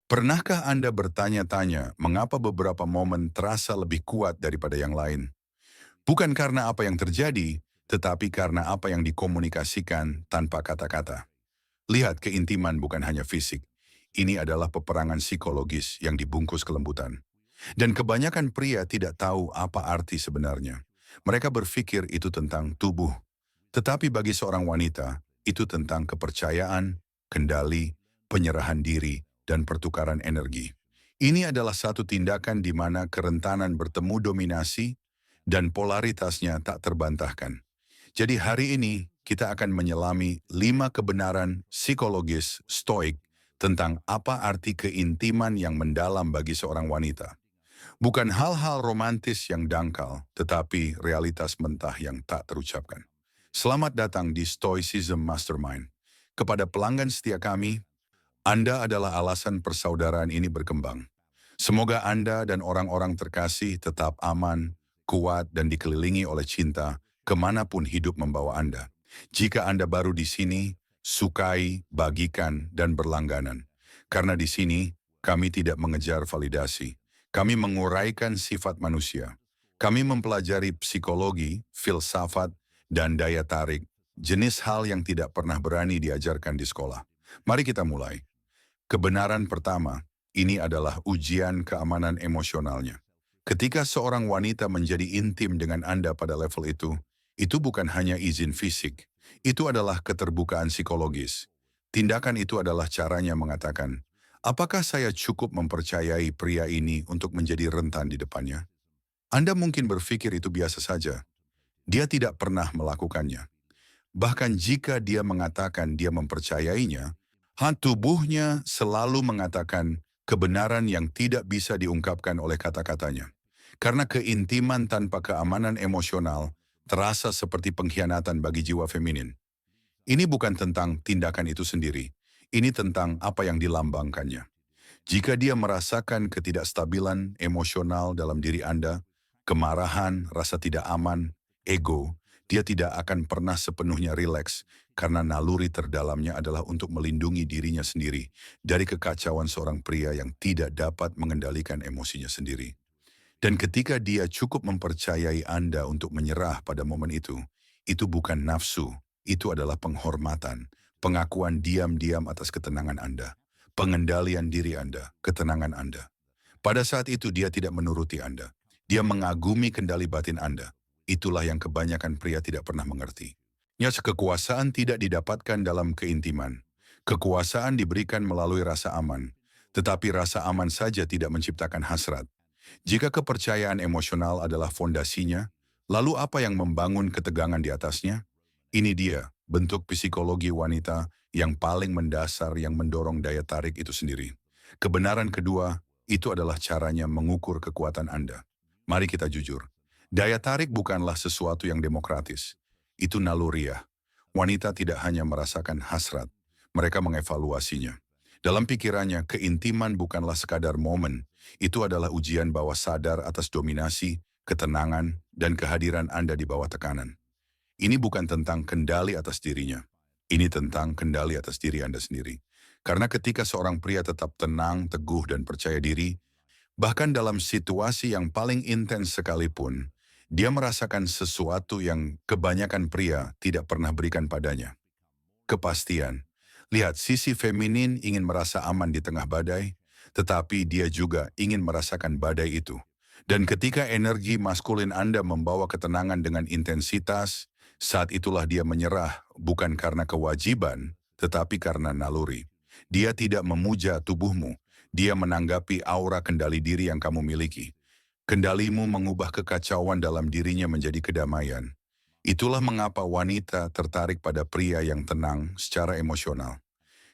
Pernahkah Anda bertanya-tanya mengapa beberapa momen terasa lebih kuat daripada yang lain? Bukan karena apa yang terjadi, tetapi karena apa yang dikomunikasikan tanpa kata-kata. Lihat, keintiman bukan hanya fisik. Ini adalah peperangan psikologis yang dibungkus kelembutan. Dan kebanyakan pria tidak tahu apa arti sebenarnya. Mereka berpikir itu tentang tubuh. Tetapi bagi seorang wanita, itu tentang kepercayaan, kendali, penyerahan diri, dan pertukaran energi. Ini adalah satu tindakan di mana kerentanan bertemu dominasi dan polaritasnya tak terbantahkan. Jadi hari ini kita akan menyelami 5 kebenaran psikologis stoik tentang apa arti keintiman yang mendalam bagi seorang wanita. Bukan hal-hal romantis yang dangkal, tetapi realitas mentah yang tak terucapkan. Selamat datang di Stoicism Mastermind. Kepada pelanggan setia kami, Anda adalah alasan persaudaraan ini berkembang. Semoga Anda dan orang-orang terkasih tetap aman, kuat, dan dikelilingi oleh cinta kemanapun hidup membawa Anda. Jika Anda baru di sini, sukai, bagikan, dan berlangganan. Karena di sini, kami tidak mengejar validasi. Kami menguraikan sifat manusia. Kami mempelajari psikologi, filsafat, dan daya tarik, jenis hal yang tidak pernah berani diajarkan di sekolah. Mari kita mulai. Kebenaran pertama, ini adalah ujian keamanan emosionalnya. Ketika seorang wanita menjadi intim dengan Anda pada level itu bukan hanya izin fisik, itu adalah keterbukaan psikologis. Tindakan itu adalah caranya mengatakan, apakah saya cukup mempercayai pria ini untuk menjadi rentan di depannya? Anda mungkin berpikir itu biasa saja. Dia tidak pernah melakukannya. Bahkan jika dia mengatakan dia mempercayainya, tubuhnya selalu mengatakan kebenaran yang tidak bisa diungkapkan oleh kata-katanya. Karena keintiman tanpa keamanan emosional terasa seperti pengkhianatan bagi jiwa feminin. Ini bukan tentang tindakan itu sendiri, ini tentang apa yang dilambangkannya. Jika dia merasakan ketidakstabilan emosional dalam diri Anda, kemarahan, rasa tidak aman, ego, dia tidak akan pernah sepenuhnya rileks karena naluri terdalamnya adalah untuk melindungi dirinya sendiri dari kekacauan seorang pria yang tidak dapat mengendalikan emosinya sendiri. Dan ketika dia cukup mempercayai Anda untuk menyerah pada momen itu bukan nafsu, itu adalah penghormatan, pengakuan diam-diam atas ketenangan Anda, pengendalian diri Anda, ketenangan Anda. Pada saat itu dia tidak menuruti Anda. Dia mengagumi kendali batin Anda. Itulah yang kebanyakan pria tidak pernah mengerti. Kekuasaan tidak didapatkan dalam keintiman. Kekuasaan diberikan melalui rasa aman. Tetapi rasa aman saja tidak menciptakan hasrat. Jika kepercayaan emosional adalah fondasinya, lalu apa yang membangun ketegangan di atasnya? Ini dia, bentuk psikologi wanita yang paling mendasar yang mendorong daya tarik itu sendiri. Kebenaran kedua, itu adalah caranya mengukur kekuatan Anda. Mari kita jujur. Daya tarik bukanlah sesuatu yang demokratis. Itu naluriah. Wanita tidak hanya merasakan hasrat, mereka mengevaluasinya. Dalam pikirannya, keintiman bukanlah sekadar momen, itu adalah ujian bawah sadar atas dominasi, ketenangan, dan kehadiran Anda di bawah tekanan. Ini bukan tentang kendali atas dirinya. Ini tentang kendali atas diri Anda sendiri. Karena ketika seorang pria tetap tenang, teguh, dan percaya diri, bahkan dalam situasi yang paling intens sekalipun, dia merasakan sesuatu yang kebanyakan pria tidak pernah berikan padanya. Kepastian. Lihat, sisi feminin ingin merasa aman di tengah badai, tetapi dia juga ingin merasakan badai itu. Dan ketika energi maskulin Anda membawa ketenangan dengan intensitas, saat itulah dia menyerah, bukan karena kewajiban, tetapi karena naluri. Dia tidak memuja tubuhmu, dia menanggapi aura kendali diri yang kamu miliki. Kendalimu mengubah kekacauan dalam dirinya menjadi kedamaian. Itulah mengapa wanita tertarik pada pria yang tenang secara emosional.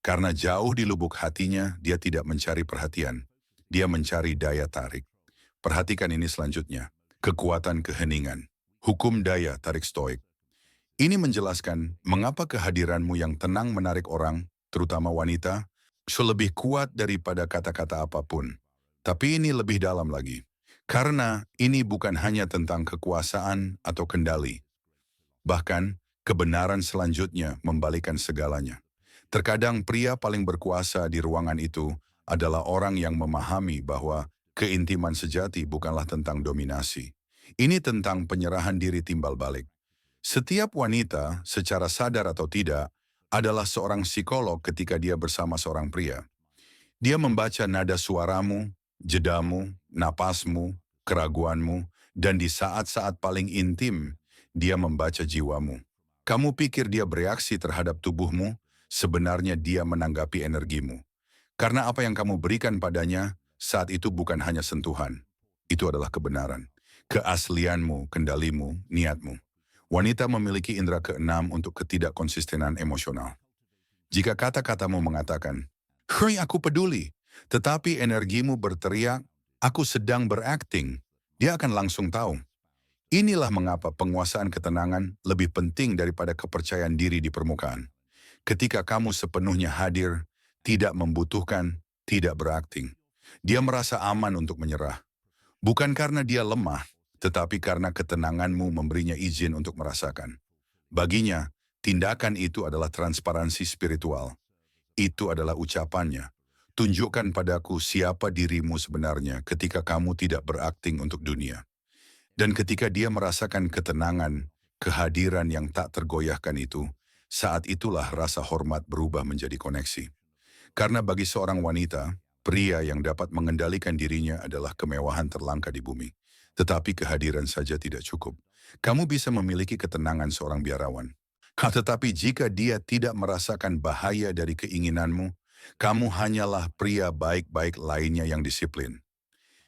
Karena jauh di lubuk hatinya, dia tidak mencari perhatian. Dia mencari daya tarik. Perhatikan ini selanjutnya. Kekuatan keheningan. Hukum daya tarik stoik. Ini menjelaskan mengapa kehadiranmu yang tenang menarik orang, terutama wanita, lebih kuat daripada kata-kata apapun. Tapi ini lebih dalam lagi. Karena ini bukan hanya tentang kekuasaan atau kendali. Bahkan, kebenaran selanjutnya membalikan segalanya. Terkadang pria paling berkuasa di ruangan itu adalah orang yang memahami bahwa keintiman sejati bukanlah tentang dominasi. Ini tentang penyerahan diri timbal balik. Setiap wanita, secara sadar atau tidak, adalah seorang psikolog ketika dia bersama seorang pria. Dia membaca nada suaramu, jedamu, napasmu, keraguanmu, dan di saat-saat paling intim, dia membaca jiwamu. Kamu pikir dia bereaksi terhadap tubuhmu, sebenarnya dia menanggapi energimu. Karena apa yang kamu berikan padanya, saat itu bukan hanya sentuhan. Itu adalah kebenaran. Keaslianmu, kendalimu, niatmu. Wanita memiliki indera keenam untuk ketidakkonsistenan emosional. Jika kata-katamu mengatakan, "Hei, aku peduli," tetapi energimu berteriak, "Aku sedang berakting," dia akan langsung tahu. Inilah mengapa penguasaan ketenangan lebih penting daripada kepercayaan diri di permukaan. Ketika kamu sepenuhnya hadir, tidak membutuhkan, tidak berakting. Dia merasa aman untuk menyerah. Bukan karena dia lemah, tetapi karena ketenanganmu memberinya izin untuk merasakan. Baginya, tindakan itu adalah transparansi spiritual. Itu adalah ucapannya. Tunjukkan padaku siapa dirimu sebenarnya ketika kamu tidak berakting untuk dunia. Dan ketika dia merasakan ketenangan, kehadiran yang tak tergoyahkan itu, saat itulah rasa hormat berubah menjadi koneksi. Karena bagi seorang wanita, pria yang dapat mengendalikan dirinya adalah kemewahan terlangka di bumi. Tetapi kehadiran saja tidak cukup. Kamu bisa memiliki ketenangan seorang biarawan. Tetapi jika dia tidak merasakan bahaya dari keinginanmu, kamu hanyalah pria baik-baik lainnya yang disiplin.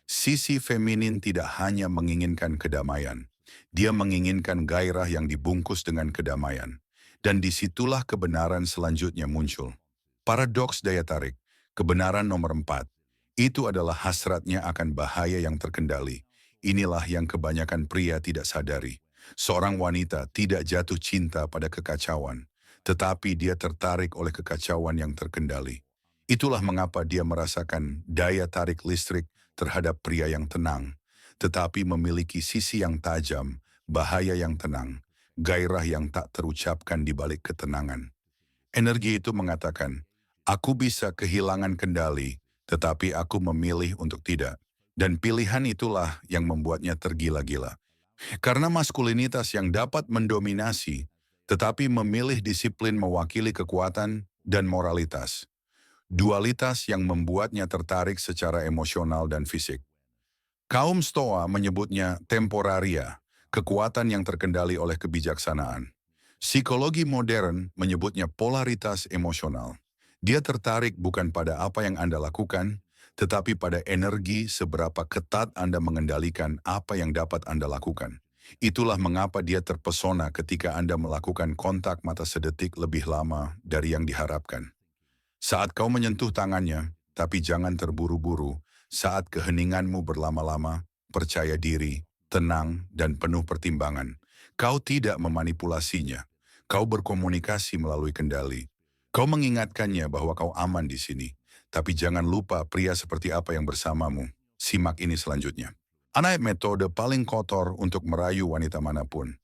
Sisi feminin tidak hanya menginginkan kedamaian. Dia menginginkan gairah yang dibungkus dengan kedamaian. Dan disitulah kebenaran selanjutnya muncul. Paradoks daya tarik, kebenaran nomor 4. Itu adalah hasratnya akan bahaya yang terkendali. Inilah yang kebanyakan pria tidak sadari. Seorang wanita tidak jatuh cinta pada kekacauan, tetapi dia tertarik oleh kekacauan yang terkendali. Itulah mengapa dia merasakan daya tarik listrik terhadap pria yang tenang, tetapi memiliki sisi yang tajam, bahaya yang tenang, gairah yang tak terucapkan di balik ketenangan. Energi itu mengatakan, aku bisa kehilangan kendali, tetapi aku memilih untuk tidak. Dan pilihan itulah yang membuatnya tergila-gila. Karena maskulinitas yang dapat mendominasi, tetapi memilih disiplin mewakili kekuatan dan moralitas. Dualitas yang membuatnya tertarik secara emosional dan fisik. Kaum Stoa menyebutnya temporaria, kekuatan yang terkendali oleh kebijaksanaan. Psikologi modern menyebutnya polaritas emosional. Dia tertarik bukan pada apa yang Anda lakukan, tetapi pada energi seberapa ketat Anda mengendalikan apa yang dapat Anda lakukan. Itulah mengapa dia terpesona ketika Anda melakukan kontak mata sedetik lebih lama dari yang diharapkan. Saat kau menyentuh tangannya, tapi jangan terburu-buru, saat keheninganmu berlama-lama, percaya diri, tenang, dan penuh pertimbangan. Kau tidak memanipulasinya. Kau berkomunikasi melalui kendali. Kau mengingatkannya bahwa kau aman di sini. Tapi jangan lupa pria seperti apa yang bersamamu. Simak ini selanjutnya. Metode paling kotor untuk merayu wanita manapun.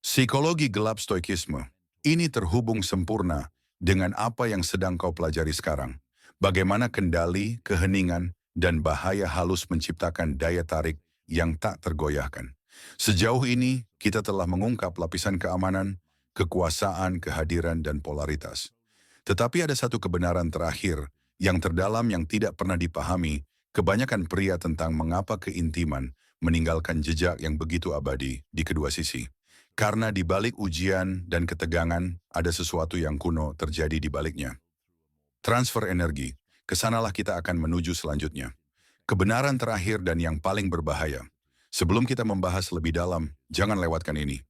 Psikologi gelap stoikisme. Ini terhubung sempurna dengan apa yang sedang kau pelajari sekarang. Bagaimana kendali, keheningan, dan bahaya halus menciptakan daya tarik yang tak tergoyahkan. Sejauh ini, kita telah mengungkap lapisan keamanan, kekuasaan, kehadiran, dan polaritas. Tetapi ada satu kebenaran terakhir yang terdalam yang tidak pernah dipahami kebanyakan pria tentang mengapa keintiman meninggalkan jejak yang begitu abadi di kedua sisi. Karena di balik ujian dan ketegangan, ada sesuatu yang kuno terjadi di baliknya. Transfer energi, kesanalah kita akan menuju selanjutnya. Kebenaran terakhir dan yang paling berbahaya. Sebelum kita membahas lebih dalam, jangan lewatkan ini.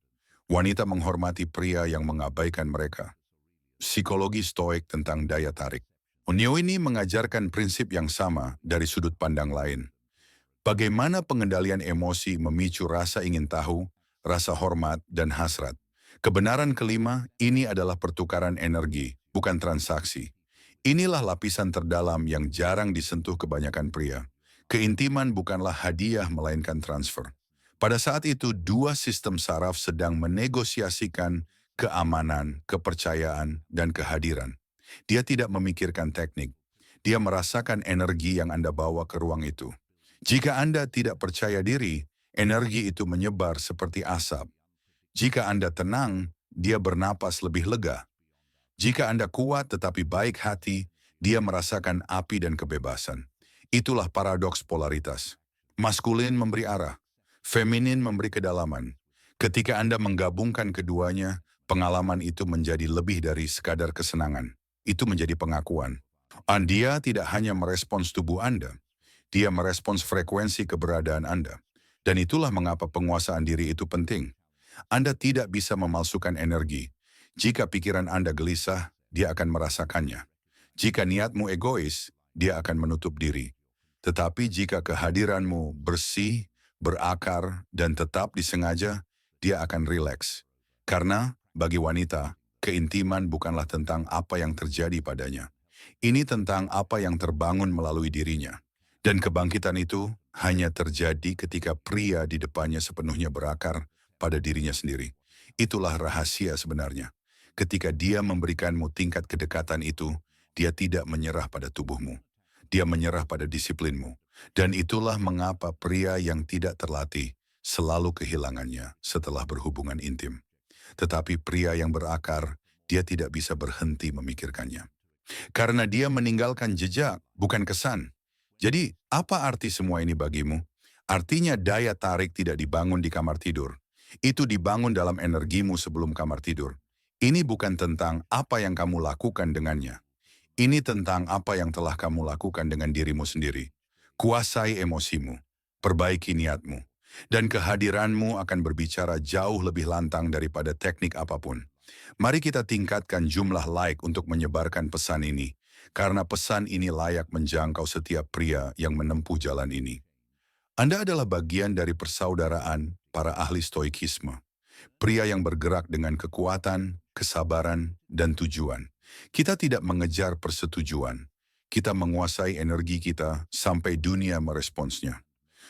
Wanita menghormati pria yang mengabaikan mereka. Psikologi stoik tentang daya tarik. Unio ini mengajarkan prinsip yang sama dari sudut pandang lain. Bagaimana pengendalian emosi memicu rasa ingin tahu, rasa hormat, dan hasrat. Kebenaran kelima, ini adalah pertukaran energi, bukan transaksi. Inilah lapisan terdalam yang jarang disentuh kebanyakan pria. Keintiman bukanlah hadiah melainkan transfer. Pada saat itu, dua sistem saraf sedang menegosiasikan keamanan, kepercayaan, dan kehadiran. Dia tidak memikirkan teknik. dia merasakan energi yang Anda bawa ke ruang itu. Jika Anda tidak percaya diri, energi itu menyebar seperti asap. Jika Anda tenang, dia bernapas lebih lega. Jika Anda kuat tetapi baik hati, dia merasakan api dan kebebasan. Itulah paradoks polaritas. Maskulin memberi arah, feminin memberi kedalaman. Ketika Anda menggabungkan keduanya, pengalaman itu menjadi lebih dari sekadar kesenangan. Itu menjadi pengakuan. Dia tidak hanya merespons tubuh Anda, dia merespons frekuensi keberadaan Anda. Dan itulah mengapa penguasaan diri itu penting. Anda tidak bisa memalsukan energi. Jika pikiran Anda gelisah, dia akan merasakannya. Jika niatmu egois, dia akan menutup diri. Tetapi jika kehadiranmu bersih, berakar, dan tetap disengaja, dia akan rileks. Karena bagi wanita, keintiman bukanlah tentang apa yang terjadi padanya. Ini tentang apa yang terbangun melalui dirinya. Dan kebangkitan itu hanya terjadi ketika pria di depannya sepenuhnya berakar pada dirinya sendiri. Itulah rahasia sebenarnya. Ketika dia memberikanmu tingkat kedekatan itu, dia tidak menyerah pada tubuhmu. Dia menyerah pada disiplinmu. Dan itulah mengapa pria yang tidak terlatih selalu kehilangannya setelah berhubungan intim. Tetapi pria yang berakar, dia tidak bisa berhenti memikirkannya. Karena dia meninggalkan jejak, bukan kesan. Jadi, apa arti semua ini bagimu? Artinya daya tarik tidak dibangun di kamar tidur. Itu dibangun dalam energimu sebelum kamar tidur. Ini bukan tentang apa yang kamu lakukan dengannya. Ini tentang apa yang telah kamu lakukan dengan dirimu sendiri. Kuasai emosimu, perbaiki niatmu, dan kehadiranmu akan berbicara jauh lebih lantang daripada teknik apapun. Mari kita tingkatkan jumlah like untuk menyebarkan pesan ini, karena pesan ini layak menjangkau setiap pria yang menempuh jalan ini. Anda adalah bagian dari persaudaraan para ahli stoikisme. Pria yang bergerak dengan kekuatan, kesabaran, dan tujuan. Kita tidak mengejar persetujuan. Kita menguasai energi kita sampai dunia meresponsnya.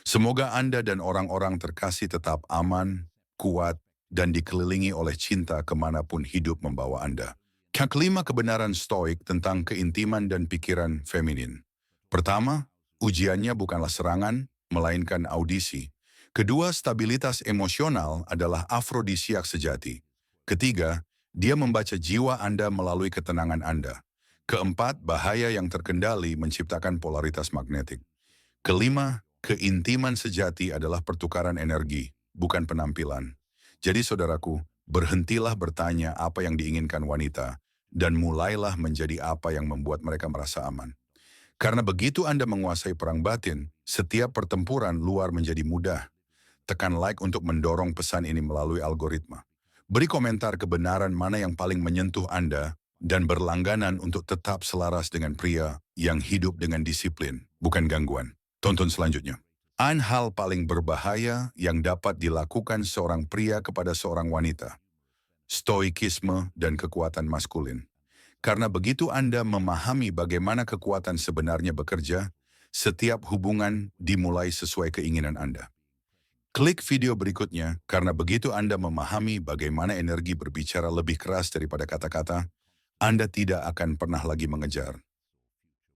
Semoga Anda dan orang-orang terkasih tetap aman, kuat, dan dikelilingi oleh cinta kemanapun hidup membawa Anda. Yang kelima, kebenaran stoik tentang keintiman dan pikiran feminin. Pertama, ujiannya bukanlah serangan, melainkan audisi. Kedua, stabilitas emosional adalah afrodisiak sejati. Ketiga, dia membaca jiwa Anda melalui ketenangan Anda. Keempat, bahaya yang terkendali menciptakan polaritas magnetik. Kelima, keintiman sejati adalah pertukaran energi, bukan penampilan. Jadi saudaraku, berhentilah bertanya apa yang diinginkan wanita, dan mulailah menjadi apa yang membuat mereka merasa aman. Karena begitu Anda menguasai perang batin, setiap pertempuran luar menjadi mudah. Tekan like untuk mendorong pesan ini melalui algoritma. Beri komentar kebenaran mana yang paling menyentuh Anda, dan berlangganan untuk tetap selaras dengan pria yang hidup dengan disiplin, bukan gangguan. Tonton selanjutnya. Hal paling berbahaya yang dapat dilakukan seorang pria kepada seorang wanita. Stoikisme dan kekuatan maskulin. Karena begitu Anda memahami bagaimana kekuatan sebenarnya bekerja, setiap hubungan dimulai sesuai keinginan Anda. Klik video berikutnya, karena begitu Anda memahami bagaimana energi berbicara lebih keras daripada kata-kata, Anda tidak akan pernah lagi mengejar.